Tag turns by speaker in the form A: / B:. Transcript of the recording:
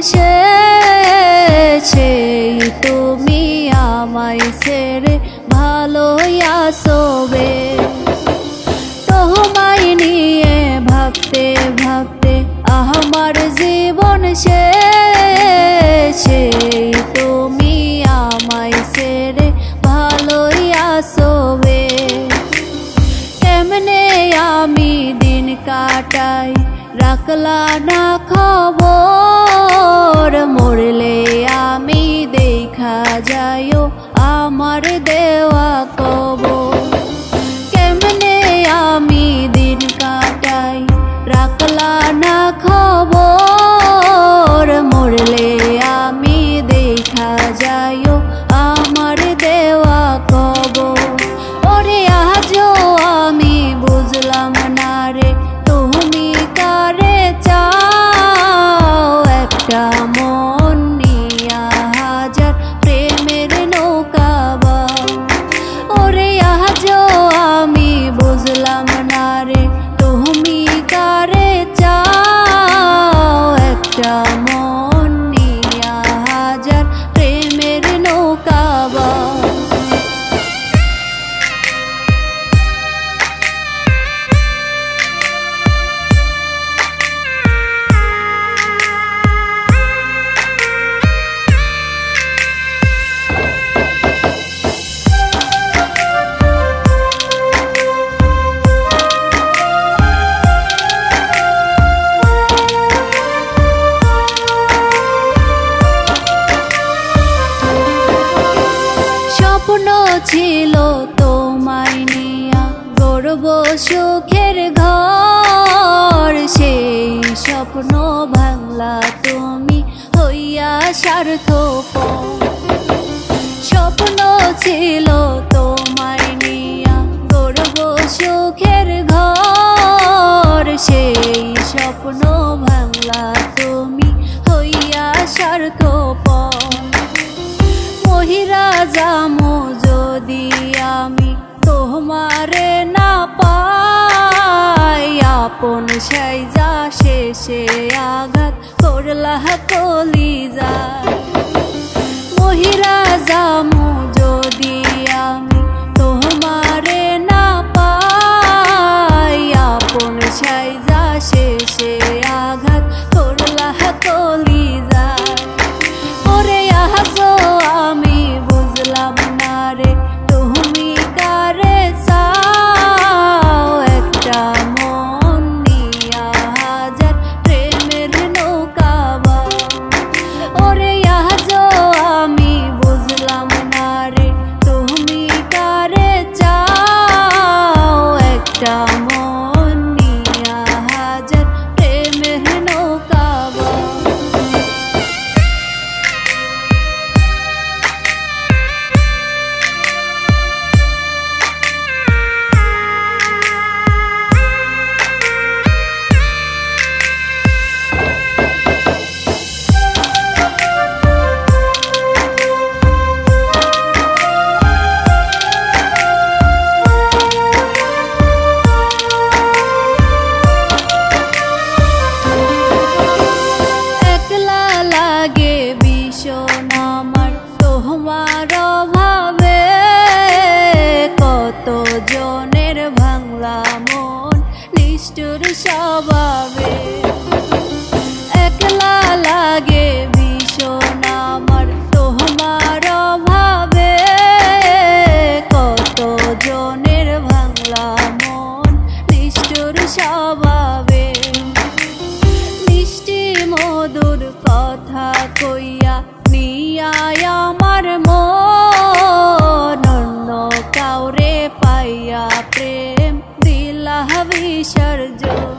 A: শেষে তুমি আমায় ছেড়ে ভালোই আছো বে। তোমায় নিয়ে ভাবতে ভাবতে আমার জীবন শেষে তুমি আমায় ছেড়ে ভালোই আছো বে। কেমনে আমি দিন কাটাই রাখলা না খবর, মরলে আমি দেখা যাইও আমার দেওয়া কবর। কেমনে আমি দিন কাটাই রাখলা না খবর, মরলে আমি দেখা যাইও আমার দেওয়া কবর। ওরে আজও আমি বুঝলাম না রে তুমি কারে চাও, একটা মন নিয়া হাজার প্রেমের নৌকা বাও। ওরে আজও আমি বুঝলাম না রে তুমি কারে চাও, একটা মন নিয়া হাজার প্রেমের নৌকা বাও। স্বপ্ন ছিল তোমায় নিয়া গড়ব সুখের ঘর, সেই স্বপ্ন ভাঙলা তুমি হইয়া স্বার্থপর। স্বপ্ন ছিল তোমায় নিয়া গড়ব সুখের ঘর, সেই স্বপ্ন ভাঙলা তুমি হইয়া স্বার্থপর। মহিরা যামো যদি আমি তোমারে না পাই, আপন সাইজা শেষে আঘাত করলা কলিজায়। মহিরা যামো যদি আমি তোমারে না পাই, আপন সাইজা শেষে আঘাত করলা কলিজায়। ওরে আজও আমি বুঝলাম না রে তুমি কারে চাও, একটা মন নিয়া হাজার প্রেমের নৌকা বাও। ওরে আজও আমি বুঝলাম না রে তুমি কারে চাও, একটা মন নিয়া হাজার প্রেমের নৌকা বাও। জনের ভাঙলা মন নিষ্ঠুর স্বভাবে, একলা লাগে ভীষণ আমার তোমার অভাবে। কত জনের ভাঙলা মন নিষ্ঠুর স্বভাবে, মিষ্টি মধুর কথা কইয়া নিয়া আমার মন, অন্য কাউরে পাইয়া প্রেম দিলা বিসর্জন।